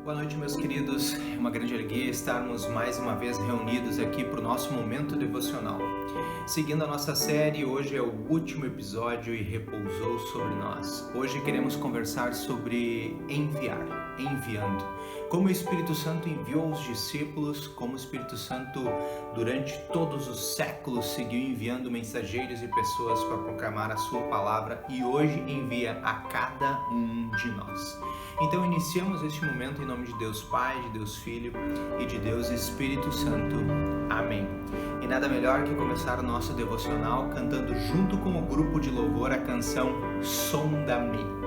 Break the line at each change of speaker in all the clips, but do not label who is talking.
Boa noite, meus queridos. É uma grande alegria estarmos mais uma vez reunidos aqui para o nosso momento devocional. Seguindo a nossa série, hoje é o último episódio e repousou sobre nós. Hoje queremos conversar sobre enviando. Como o Espírito Santo enviou os discípulos, como o Espírito Santo durante todos os séculos seguiu enviando mensageiros e pessoas para proclamar a sua palavra e hoje envia a cada um de nós. Então iniciamos este momento em nome de Deus Pai, de Deus Filho e de Deus Espírito Santo. Amém. E nada melhor que começar o nosso devocional cantando junto com o grupo de louvor a canção Sonda-me.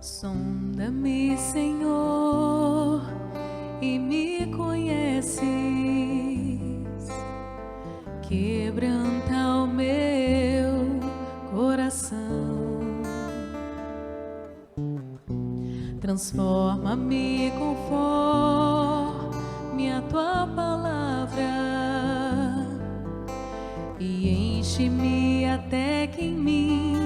Sonda-me, Senhor, e me conheces, quebranta o meu coração, transforma-me conforme a tua palavra e enche-me até que em mim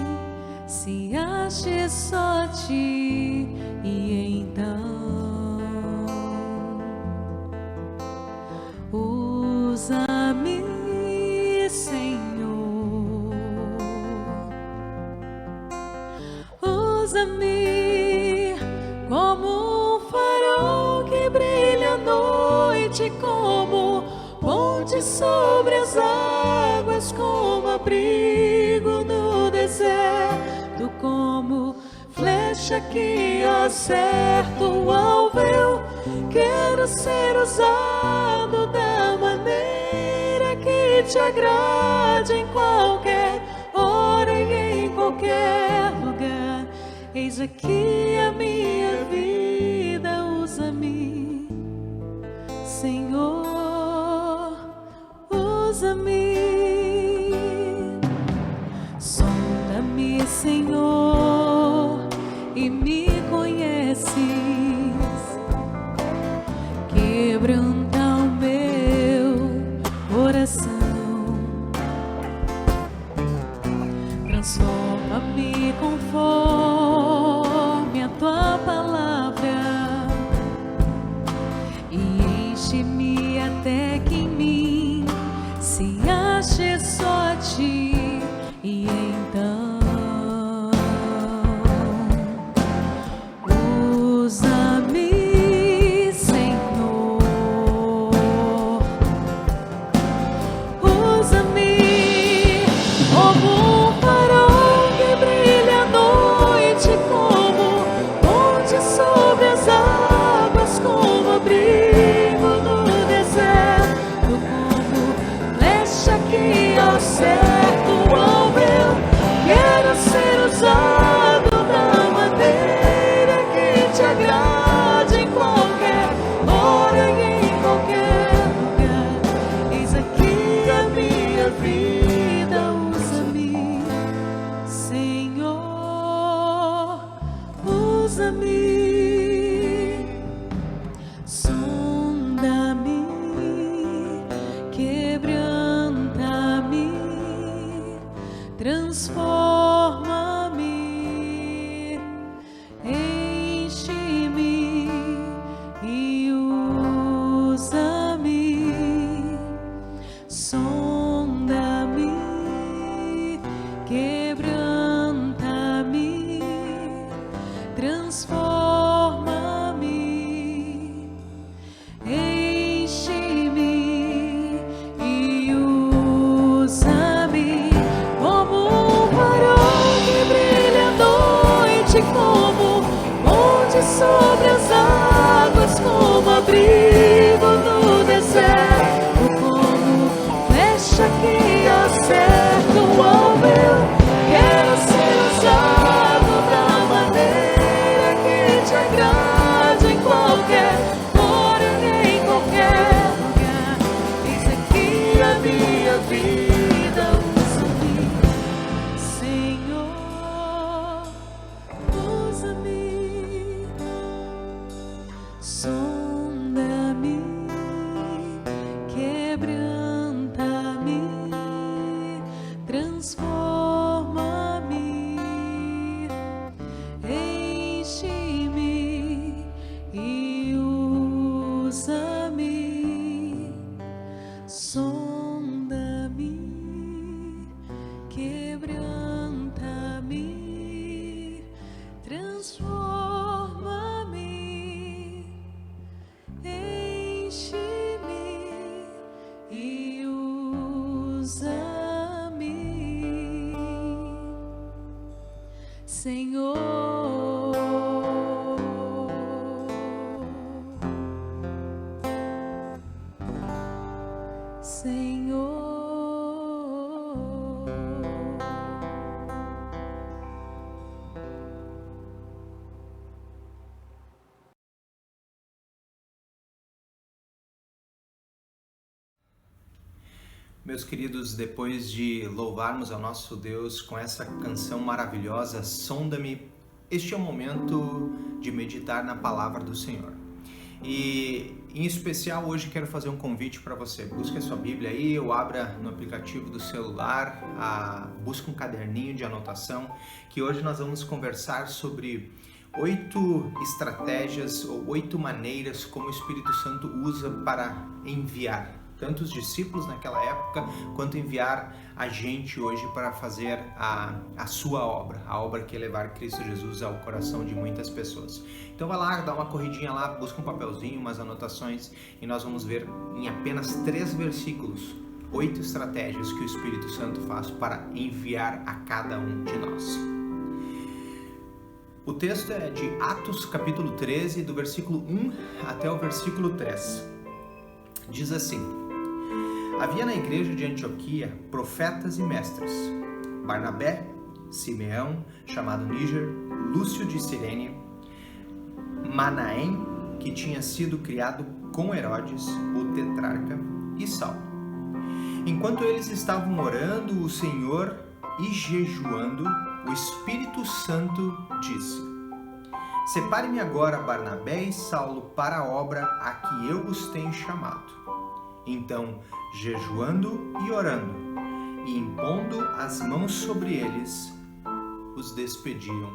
se ache só ti, e então usa-me, Senhor, usa-me como um farol que brilha à noite, como ponte sobre as águas, como abrigo no deserto, como flecha que acerta o alvo. Eu quero ser usado da maneira que te agrade, em qualquer hora e em qualquer lugar. Eis aqui a minha vida, usa-me, Senhor, usa-me. Sonda-me, Senhor, e me conheces, quebranta o meu coração, transforma-me conforme a tua palavra e enche-me até que em mim se ache só ti, e então usa-me, Senhor, usa-me como um farol que brilha à noite, como ponte sobre as águas, como abrigo no deserto, como flecha que acerta o alvo. Eu quero ser usado da maneira que te agrade, em qualquer hora e em qualquer lugar. Eis aqui a minha vida, usa-me, Senhor, usa-me. Sonda-me, quebranta-me, transforma-me, enche-me e usa-me. Sonda-me, quebranta-me, transforma-me, enche-me e usa-me como um farol que brilha à noite, como ponte sobre as águas, como abrigo no deserto, como flecha que acerta o alvo. Eu quero ser usado da maneira que te agrade, em qualquer hora e sonda-me, quebranta-me, transforma-me, enche-me e usa-me, sonda-me, quebranta-me, transforma-me, enche-me e usa-me, Senhor. Senhor.
Meus queridos, depois de louvarmos ao nosso Deus com essa canção maravilhosa, Sonda-me, este é o momento de meditar na palavra do Senhor. E, em especial, hoje quero fazer um convite para você. Busque a sua Bíblia aí, ou abra no aplicativo do celular, busque um caderninho de anotação, que hoje nós vamos conversar sobre 8 estratégias ou 8 maneiras como o Espírito Santo usa para enviar tanto os discípulos naquela época, quanto enviar a gente hoje para fazer a sua obra, a obra que é levar Cristo Jesus ao coração de muitas pessoas. Então vai lá, dá uma corridinha lá, busca um papelzinho, umas anotações, e nós vamos ver em apenas 3 versículos 8 estratégias que o Espírito Santo faz para enviar a cada um de nós. O texto é de Atos capítulo 13, do versículo 1 até o versículo 3. Diz assim: havia na igreja de Antioquia profetas e mestres: Barnabé, Simeão, chamado Níger, Lúcio de Cirene, Manaém, que tinha sido criado com Herodes, o tetrarca, e Saulo. Enquanto eles estavam orando o Senhor e jejuando, o Espírito Santo disse: separe-me agora Barnabé e Saulo para a obra a que eu os tenho chamado. Então, jejuando e orando, e impondo as mãos sobre eles, os despediam.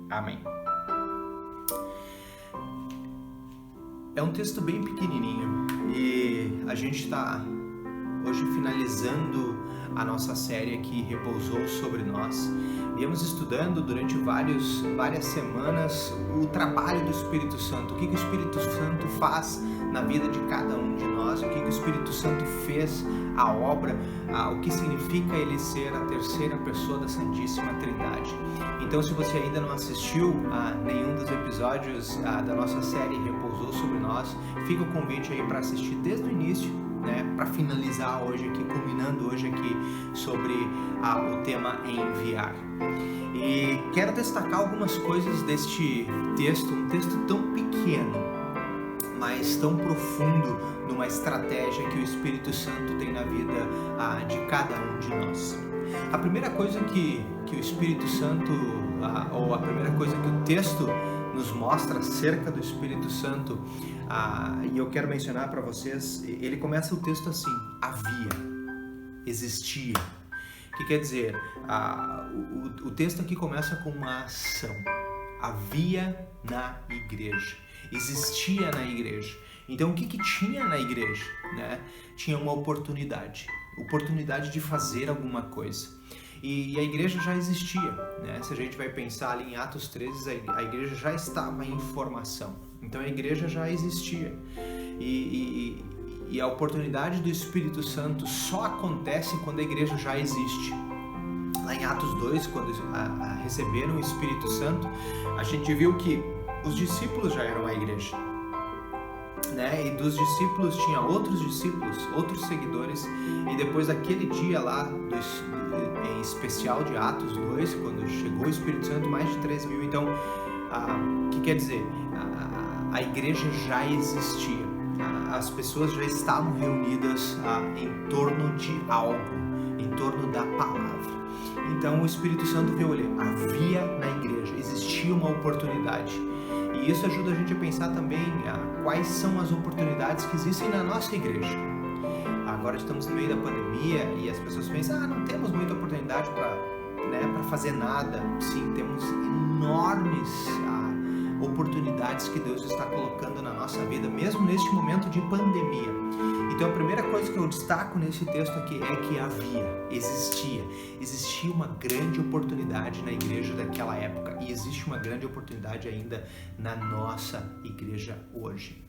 Amém. É um texto bem pequenininho e a gente está hoje finalizando a nossa série que repousou sobre nós. Viemos estudando durante várias semanas o trabalho do Espírito Santo, o que o Espírito Santo faz na vida de cada um de nós, o que o Espírito Santo fez, a obra, o que significa ele ser a terceira pessoa da Santíssima Trindade. Então, se você ainda não assistiu a nenhum dos episódios da nossa série Repousou Sobre Nós, fica o convite aí para assistir desde o início, né, para finalizar hoje aqui, culminando hoje aqui sobre o tema enviar. E quero destacar algumas coisas deste texto, um texto tão pequeno, mas tão profundo numa estratégia que o Espírito Santo tem na vida de cada um de nós. A primeira coisa que o Espírito Santo, ou a primeira coisa que o texto nos mostra acerca do Espírito Santo, e eu quero mencionar para vocês, ele começa o texto assim: havia, existia. O que quer dizer? O texto aqui começa com uma ação. Havia na igreja, existia na igreja. Então o que tinha na igreja? Né? Tinha uma oportunidade de fazer alguma coisa. E a igreja já existia, né? Se a gente vai pensar ali em Atos 13, a igreja já estava em formação. Então a igreja já existia. E a oportunidade do Espírito Santo só acontece quando a igreja já existe. Lá em Atos 2, quando receberam o Espírito Santo, a gente viu que os discípulos já eram a igreja, né? E dos discípulos tinha outros discípulos, outros seguidores, e depois daquele dia lá, em especial de Atos 2, quando chegou o Espírito Santo, mais de 3 mil. Então, o que quer dizer? A igreja já existia, as pessoas já estavam reunidas em torno de algo, em torno da palavra. Então o Espírito Santo veio olhar, havia na igreja, existia existia uma oportunidade. E isso ajuda a gente a pensar também quais são as oportunidades que existem na nossa igreja. Agora estamos no meio da pandemia e as pessoas pensam, não temos muita oportunidade para fazer nada. Sim, temos enormes oportunidades que Deus está colocando na nossa vida, mesmo neste momento de pandemia. Então a primeira coisa que eu destaco nesse texto aqui é que existia uma grande oportunidade na igreja daquela época e existe uma grande oportunidade ainda na nossa igreja hoje.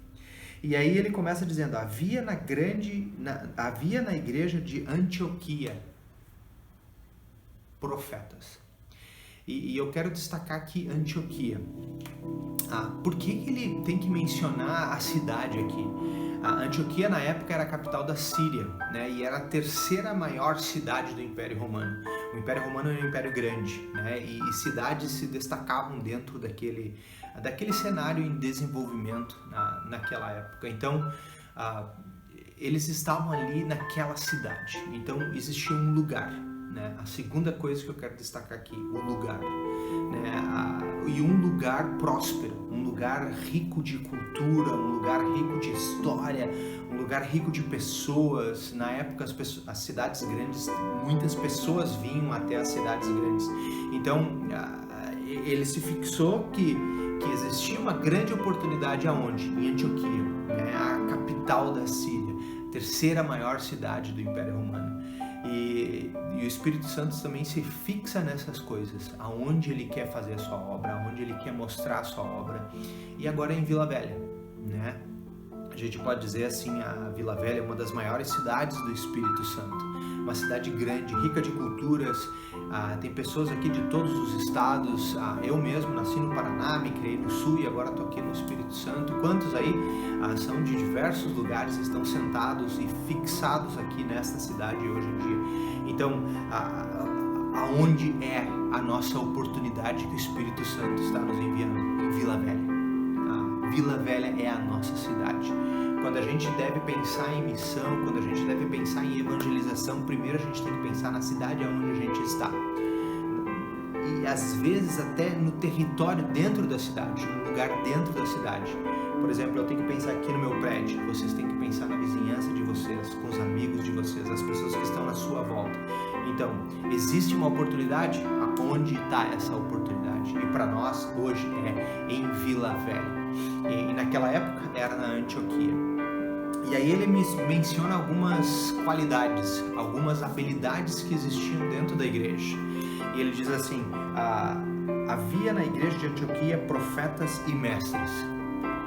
E aí ele começa dizendo, havia na igreja de Antioquia profetas. E eu quero destacar aqui Antioquia. Por que ele tem que mencionar a cidade aqui? A Antioquia na época era a capital da Síria, né? E era a terceira maior cidade do Império Romano. O Império Romano era um império grande, né? E cidades se destacavam dentro daquele cenário em desenvolvimento naquela época. Então, eles estavam ali naquela cidade. Então, existia um lugar. Né? A segunda coisa que eu quero destacar aqui, o lugar, né? E um lugar próspero, um lugar rico de cultura, um lugar rico de história, um lugar rico de pessoas. Na época as cidades grandes, muitas pessoas vinham até as cidades grandes. Então ele se fixou que existia uma grande oportunidade aonde? Em Antioquia, né? A capital da Síria, terceira maior cidade do Império Romano. E o Espírito Santo também se fixa nessas coisas, aonde ele quer fazer a sua obra, aonde ele quer mostrar a sua obra. E agora em Vila Velha, né? A gente pode dizer assim, a Vila Velha é uma das maiores cidades do Espírito Santo, uma cidade grande, rica de culturas. Tem pessoas aqui de todos os estados. Eu mesmo nasci no Paraná, me criei no Sul e agora estou aqui no Espírito Santo. Quantos aí são de diversos lugares, estão sentados e fixados aqui nesta cidade hoje em dia? Então, aonde é a nossa oportunidade que o Espírito Santo está nos enviando? Em Vila Velha. Vila Velha é a nossa cidade. Quando a gente deve pensar em missão, quando a gente deve pensar em evangelização, primeiro a gente tem que pensar na cidade onde a gente está. E às vezes até no território dentro da cidade, no lugar dentro da cidade. Por exemplo, eu tenho que pensar aqui no meu prédio, vocês têm que pensar na vizinhança de vocês, com os amigos de vocês, as pessoas que estão na sua volta. Então, existe uma oportunidade? Aonde está essa oportunidade? E para nós, hoje, é em Vila Velha. E naquela época era na Antioquia. E aí ele menciona algumas qualidades, algumas habilidades que existiam dentro da igreja. E ele diz assim, havia na igreja de Antioquia profetas e mestres.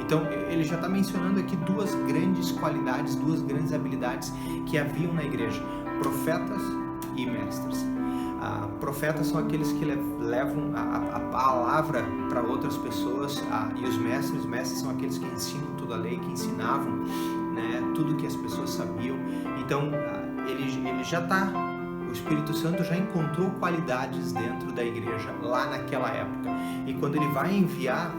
Então ele já está mencionando aqui duas grandes qualidades, duas grandes habilidades que haviam na igreja, profetas e mestres. Profetas são aqueles que levam a palavra para outras pessoas, e os mestres são aqueles que ensinam toda a lei, que ensinavam, né, tudo que as pessoas sabiam. Então ele já está, o Espírito Santo já encontrou qualidades dentro da igreja lá naquela época, e quando ele vai enviar,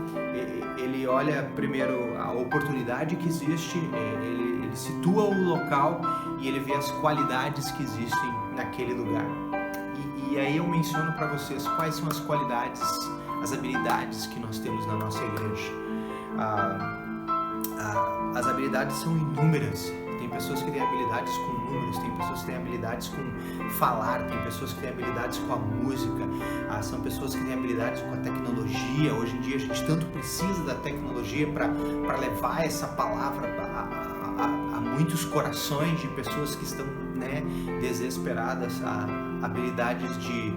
ele olha primeiro a oportunidade que existe, ele situa o local e ele vê as qualidades que existem naquele lugar. E aí eu menciono para vocês quais são as qualidades, as habilidades que nós temos na nossa igreja. As habilidades são inúmeras. Tem pessoas que têm habilidades com números, tem pessoas que têm habilidades com falar, tem pessoas que têm habilidades com a música, são pessoas que têm habilidades com a tecnologia. Hoje em dia a gente tanto precisa da tecnologia para levar essa palavra a muitos corações de pessoas que estão, né, desesperadas. Habilidades de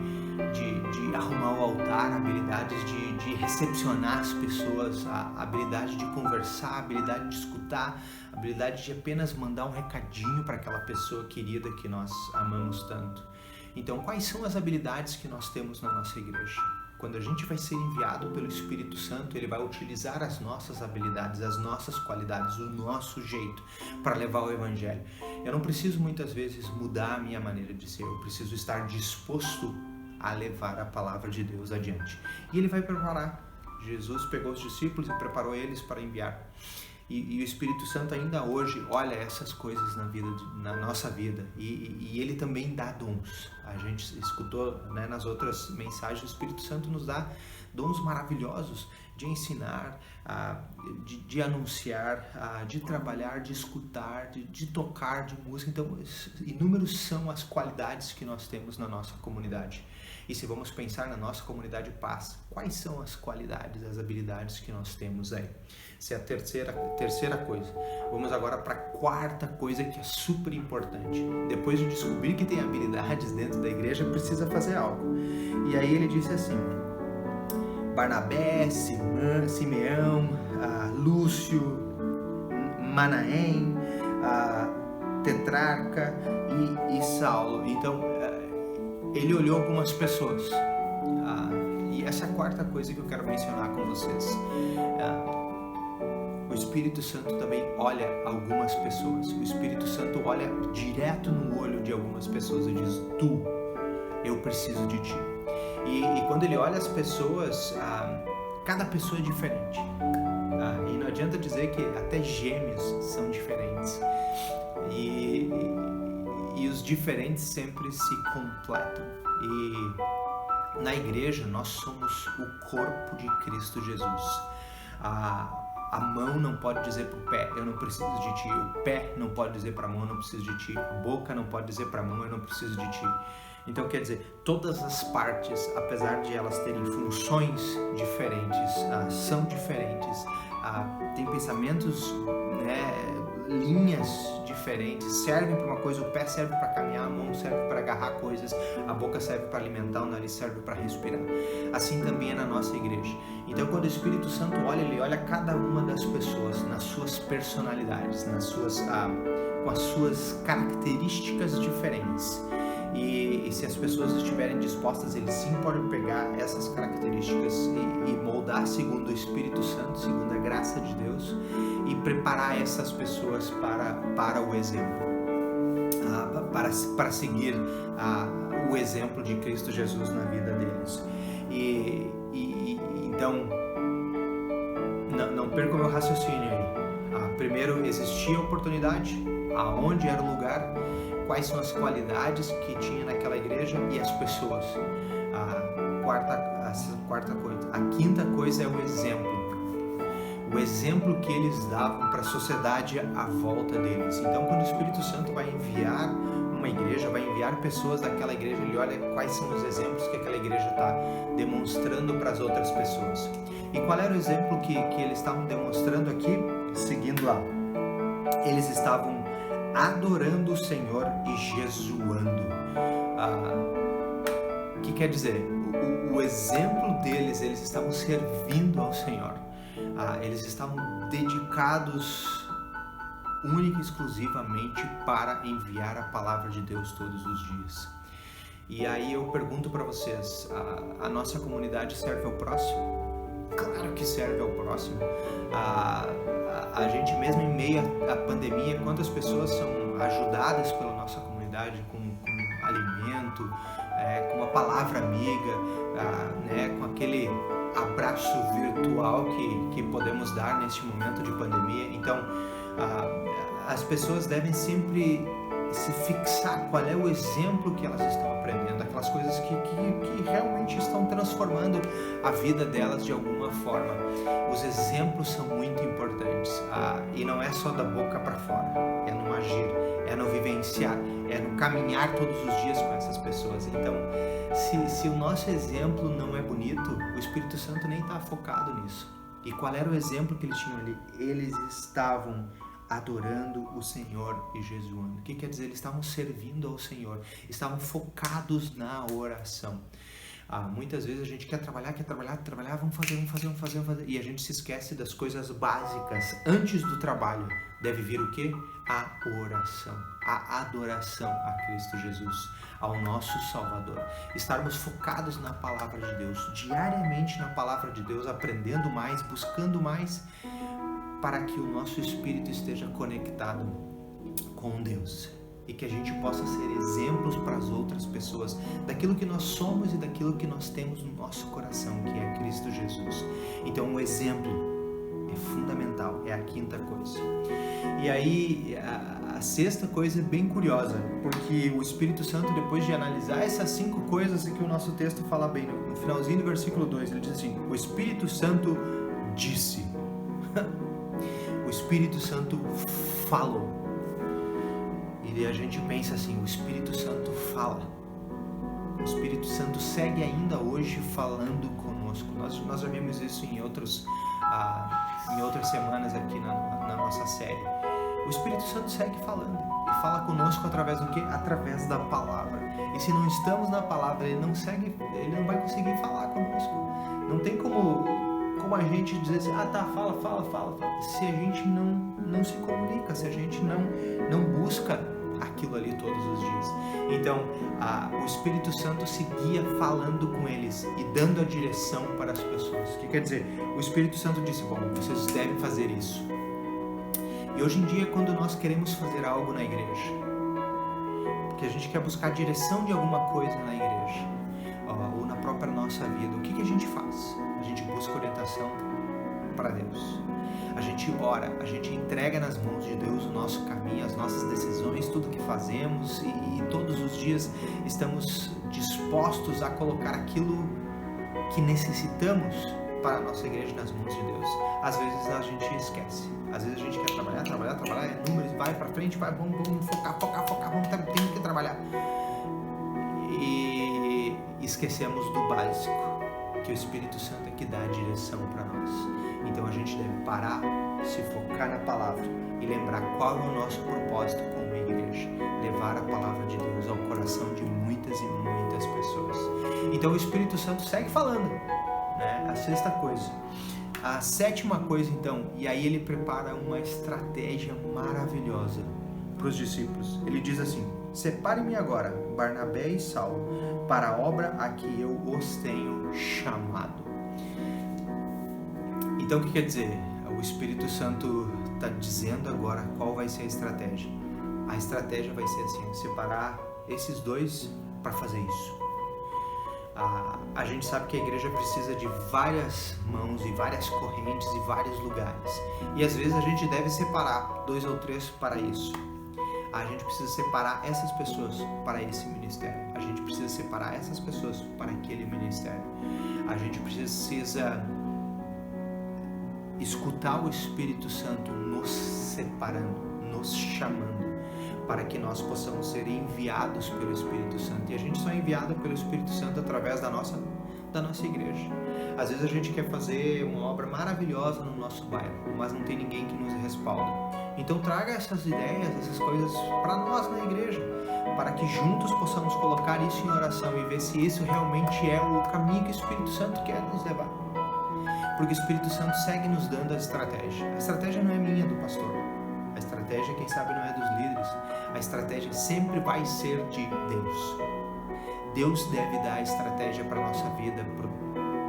arrumar o altar, habilidades de recepcionar as pessoas, a habilidade de conversar, a habilidade de escutar, a habilidade de apenas mandar um recadinho para aquela pessoa querida que nós amamos tanto. Então, quais são as habilidades que nós temos na nossa igreja? Quando a gente vai ser enviado pelo Espírito Santo, ele vai utilizar as nossas habilidades, as nossas qualidades, o nosso jeito para levar o Evangelho. Eu não preciso muitas vezes mudar a minha maneira de ser, eu preciso estar disposto a levar a palavra de Deus adiante. E ele vai preparar. Jesus pegou os discípulos e preparou eles para enviar. E o Espírito Santo ainda hoje olha essas coisas na nossa vida, e ele também dá dons. A gente escutou, né, nas outras mensagens, o Espírito Santo nos dá dons maravilhosos de ensinar, de anunciar, de trabalhar, de escutar, de tocar, de música. Então, inúmeros são as qualidades que nós temos na nossa comunidade. E se vamos pensar na nossa comunidade Paz, quais são as qualidades, as habilidades que nós temos aí? Essa é a terceira coisa. Vamos agora para a quarta coisa, que é super importante. Depois de descobrir que tem habilidades dentro da igreja, precisa fazer algo. E aí ele disse assim: Barnabé, Simeão, Lúcio, Manaém, Tetrarca e Saulo. Então, ele olhou algumas pessoas. E essa é a quarta coisa que eu quero mencionar com vocês. O Espírito Santo também olha algumas pessoas. O Espírito Santo olha direto no olho de algumas pessoas e diz: eu preciso de ti. E quando ele olha as pessoas, cada pessoa é diferente. E não adianta dizer que até gêmeos são diferentes. E os diferentes sempre se completam. E na igreja nós somos o corpo de Cristo Jesus. A mão não pode dizer para o pé: eu não preciso de ti. O pé não pode dizer para a mão: eu não preciso de ti. A boca não pode dizer para a mão: eu não preciso de ti. Então, quer dizer, todas as partes, apesar de elas terem funções diferentes, são diferentes, têm pensamentos, linhas diferentes, servem para uma coisa. O pé serve para caminhar, a mão serve para agarrar coisas, a boca serve para alimentar, o nariz serve para respirar. Assim também é na nossa igreja. Então, quando o Espírito Santo olha, ele olha cada uma das pessoas nas suas personalidades, com as suas características diferentes. E se as pessoas estiverem dispostas, ele sim pode pegar essas características e moldar segundo o Espírito Santo, segundo a graça de Deus, e preparar essas pessoas para o exemplo, para seguir o exemplo de Cristo Jesus na vida deles. Então, não perca o meu raciocínio aí. Primeiro, existia a oportunidade, aonde era o lugar, quais são as qualidades que tinha naquela igreja e as pessoas. Quarta coisa. A quinta coisa é o exemplo. O exemplo que eles davam para a sociedade à volta deles. Então, quando o Espírito Santo vai enviar uma igreja, vai enviar pessoas daquela igreja, ele olha quais são os exemplos que aquela igreja está demonstrando para as outras pessoas. E qual era o exemplo que eles estavam demonstrando aqui? Seguindo lá. Eles estavam adorando o Senhor e jejuando. O que quer dizer? O exemplo deles, eles estavam servindo ao Senhor. Eles estavam dedicados única e exclusivamente para enviar a palavra de Deus todos os dias. E aí eu pergunto para vocês, a nossa comunidade serve ao próximo? Claro que serve ao próximo. A gente mesmo em meio à pandemia, quantas pessoas são ajudadas pela nossa comunidade com alimento, com uma palavra amiga, com aquele abraço virtual que podemos dar neste momento de pandemia. Então, as pessoas devem sempre se fixar qual é o exemplo que elas estão aprendendo, aquelas coisas que realmente estão transformando a vida delas de alguma forma. Os exemplos são muito importantes, e não é só da boca para fora, é no agir, é no vivenciar, é no caminhar todos os dias com essas pessoas. Então, se o nosso exemplo não é bonito, o Espírito Santo nem está focado nisso. E qual era o exemplo que eles tinham ali? Eles estavam adorando o Senhor e jejuando. O que quer dizer? Eles estavam servindo ao Senhor, estavam focados na oração. Muitas vezes a gente quer trabalhar, vamos fazer, e a gente se esquece das coisas básicas. Antes do trabalho deve vir o quê? A oração, a adoração a Cristo Jesus, ao nosso Salvador. Estarmos focados na palavra de Deus, diariamente na palavra de Deus, aprendendo mais, buscando mais, para que o nosso espírito esteja conectado com Deus e que a gente possa ser exemplos para as outras pessoas daquilo que nós somos e daquilo que nós temos no nosso coração, que é Cristo Jesus. Então o exemplo é fundamental, é a quinta coisa. E aí a sexta coisa é bem curiosa, porque o Espírito Santo, depois de analisar essas 5 coisas que o nosso texto fala bem, no finalzinho do versículo 2, ele diz assim: o Espírito Santo disse. O Espírito Santo falou. E a gente pensa assim: o Espírito Santo fala. O Espírito Santo segue ainda hoje falando conosco. Nós já vimos isso em outras semanas aqui na nossa série. O Espírito Santo segue falando e fala conosco através do quê? Através da palavra. E se não estamos na palavra, ele não vai conseguir falar conosco. Não tem como a gente dizer assim: fala. Se a gente não se comunica, se a gente não busca aquilo ali todos os dias. Então, o Espírito Santo seguia falando com eles e dando a direção para as pessoas. O que quer dizer? O Espírito Santo disse: bom, vocês devem fazer isso. E hoje em dia, quando nós queremos fazer algo na igreja, porque a gente quer buscar a direção de alguma coisa na igreja, ou na própria nossa vida, o que a gente faz? A gente busca orientação para Deus. A gente ora, a gente entrega nas mãos de Deus o nosso caminho, as nossas decisões, tudo que fazemos, e todos os dias estamos dispostos a colocar aquilo que necessitamos para a nossa igreja nas mãos de Deus. Às vezes a gente esquece. Às vezes a gente quer trabalhar, é números, vai para frente, vamos focar, tem que trabalhar. E esquecemos do básico, que o Espírito Santo é que dá a direção para nós. Então a gente deve parar, se focar na palavra e lembrar qual é o nosso propósito como igreja: levar a palavra de Deus ao coração de muitas e muitas pessoas. Então o Espírito Santo segue falando, né? A sexta coisa. A sétima coisa, então, e aí ele prepara uma estratégia maravilhosa para os discípulos. Ele diz assim: separe-me agora, Barnabé e Saulo, para a obra a que eu os tenho chamado. Então, o que quer dizer? O Espírito Santo está dizendo agora qual vai ser a estratégia. A estratégia vai ser assim: separar esses dois para fazer isso. A gente sabe que a igreja precisa de várias mãos e várias correntes e vários lugares. E às vezes a gente deve separar 2 ou 3 para isso. A gente precisa separar essas pessoas para esse ministério. A gente precisa separar essas pessoas para aquele ministério. A gente precisa escutar o Espírito Santo nos separando, nos chamando, para que nós possamos ser enviados pelo Espírito Santo. E a gente só é enviado pelo Espírito Santo através da nossa igreja. Às vezes a gente quer fazer uma obra maravilhosa no nosso bairro, mas não tem ninguém que nos respalda. Então traga essas ideias, essas coisas para nós na igreja, para que juntos possamos colocar isso em oração e ver se isso realmente é o caminho que o Espírito Santo quer nos levar. Porque o Espírito Santo segue nos dando a estratégia. A estratégia não é minha, do pastor. A estratégia, quem sabe, não é dos líderes. A estratégia sempre vai ser de Deus. Deus deve dar a estratégia para a nossa vida,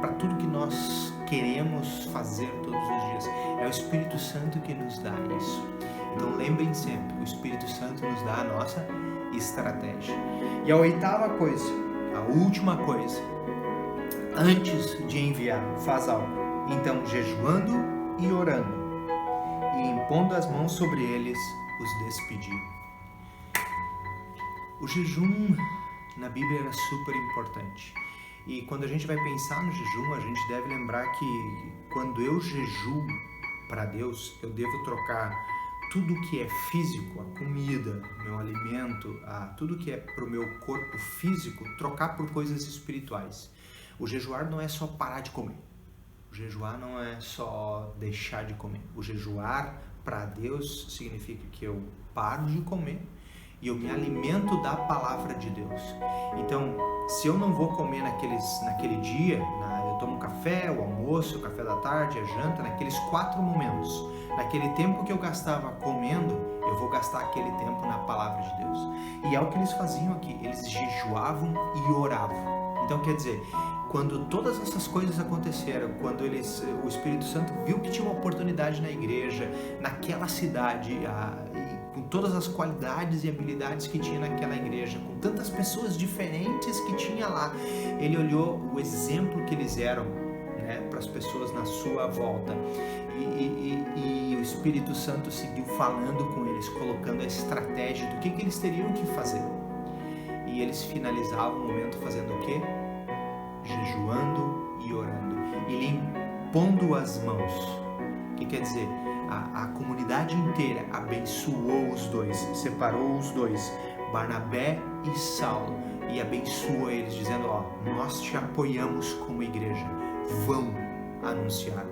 para tudo que nós queremos fazer todos os dias. É o Espírito Santo que nos dá isso. Então lembrem sempre, o Espírito Santo nos dá a nossa estratégia. E a oitava coisa, a última coisa, antes de enviar, faz algo. Então, jejuando e orando, e impondo as mãos sobre eles, os despedir. O jejum na Bíblia era super importante. E quando a gente vai pensar no jejum, a gente deve lembrar que quando eu jejuo para Deus, eu devo trocar tudo que é físico, a comida, meu alimento, tudo que é para o meu corpo físico, trocar por coisas espirituais. O jejuar não é só parar de comer. O jejuar não é só deixar de comer. O jejuar para Deus significa que eu paro de comer e eu me alimento da palavra de Deus. Então, se eu não vou comer naquele dia, eu tomo café, o almoço, o café da tarde, a janta, naqueles 4 momentos, naquele tempo que eu gastava comendo, eu vou gastar aquele tempo na palavra de Deus. E é o que eles faziam aqui, eles jejuavam e oravam. Então, quer dizer, quando todas essas coisas aconteceram, quando o Espírito Santo viu que tinha uma oportunidade na igreja, naquela cidade, com todas as qualidades e habilidades que tinha naquela igreja, com tantas pessoas diferentes que tinha lá, ele olhou o exemplo que eles eram, né, para as pessoas na sua volta. E o Espírito Santo seguiu falando com eles, colocando a estratégia do que eles teriam que fazer. E eles finalizavam o momento fazendo o quê? Jejuando e orando, e impondo as mãos. O que quer dizer? A comunidade inteira abençoou os dois, separou os dois, Barnabé e Saulo, e abençoou eles, dizendo: nós te apoiamos como igreja, vão anunciar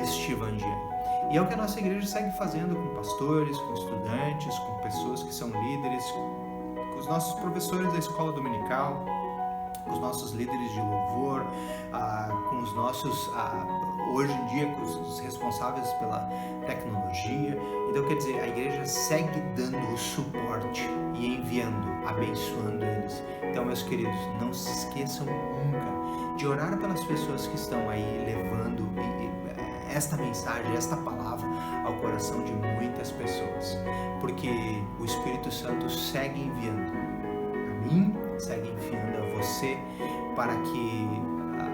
este evangelho. E é o que a nossa igreja segue fazendo com pastores, com estudantes, com pessoas que são líderes, com os nossos professores da escola dominical, com os nossos líderes de louvor, com os nossos, hoje em dia, com os responsáveis pela tecnologia. Então, quer dizer, a igreja segue dando o suporte e enviando, abençoando eles. Então, meus queridos, não se esqueçam nunca de orar pelas pessoas que estão aí levando esta mensagem, esta palavra ao coração de muitas pessoas, porque o Espírito Santo segue enviando a mim, segue enviando a você, para que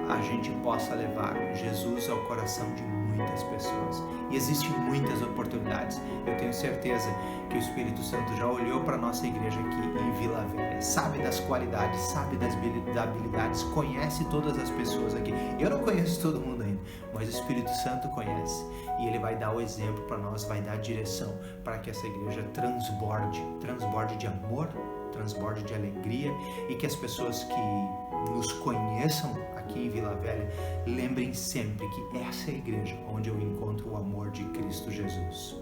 a gente possa levar Jesus ao coração de muitas pessoas. E existem muitas oportunidades. Eu tenho certeza que o Espírito Santo já olhou para a nossa igreja aqui em Vila Velha, sabe das qualidades, sabe das habilidades, conhece todas as pessoas aqui. Eu não conheço todo mundo ainda, mas o Espírito Santo conhece, e Ele vai dar o exemplo para nós, vai dar a direção para que essa igreja transborde de amor, transborde de alegria, e que as pessoas que nos conheçam aqui em Vila Velha lembrem sempre que essa é a igreja onde eu encontro o amor de Cristo Jesus.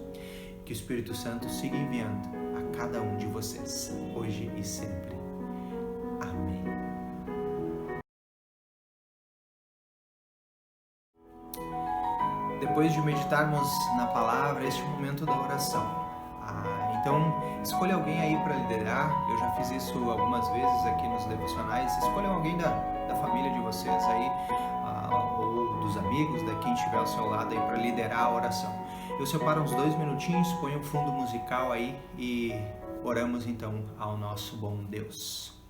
Que o Espírito Santo siga enviando a cada um de vocês, hoje e sempre. Amém. Depois de meditarmos na palavra, este é o momento da oração. Então, escolha alguém aí para liderar. Eu já fiz isso algumas vezes aqui nos devocionais. Escolha alguém da família de vocês aí, ou dos amigos, de quem estiver ao seu lado aí, para liderar a oração. Eu separo uns 2 minutinhos, ponho um fundo musical aí e oramos então ao nosso bom Deus.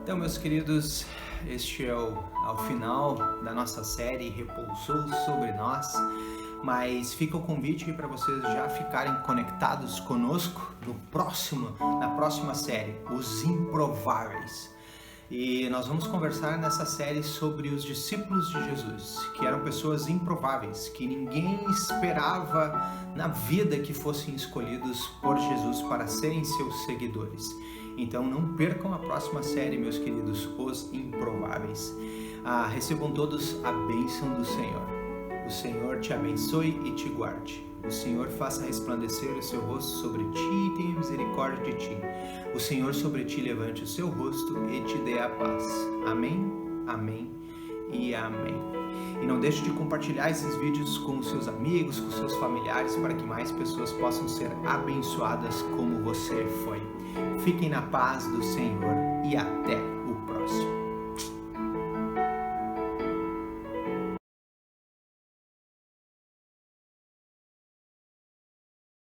Então, meus queridos, este é ao final da nossa série Repousou sobre Nós, mas fica o convite para vocês já ficarem conectados conosco na próxima série, Os Improváveis. E nós vamos conversar nessa série sobre os discípulos de Jesus, que eram pessoas improváveis, que ninguém esperava na vida que fossem escolhidos por Jesus para serem seus seguidores. Então não percam a próxima série, meus queridos, Os Improváveis. Recebam todos a bênção do Senhor. O Senhor te abençoe e te guarde. O Senhor faça resplandecer o seu rosto sobre ti e tenha misericórdia de ti. O Senhor sobre ti levante o seu rosto e te dê a paz. Amém, amém e amém. E não deixe de compartilhar esses vídeos com os seus amigos, com os seus familiares, para que mais pessoas possam ser abençoadas como você foi. Fiquem na paz do Senhor e até.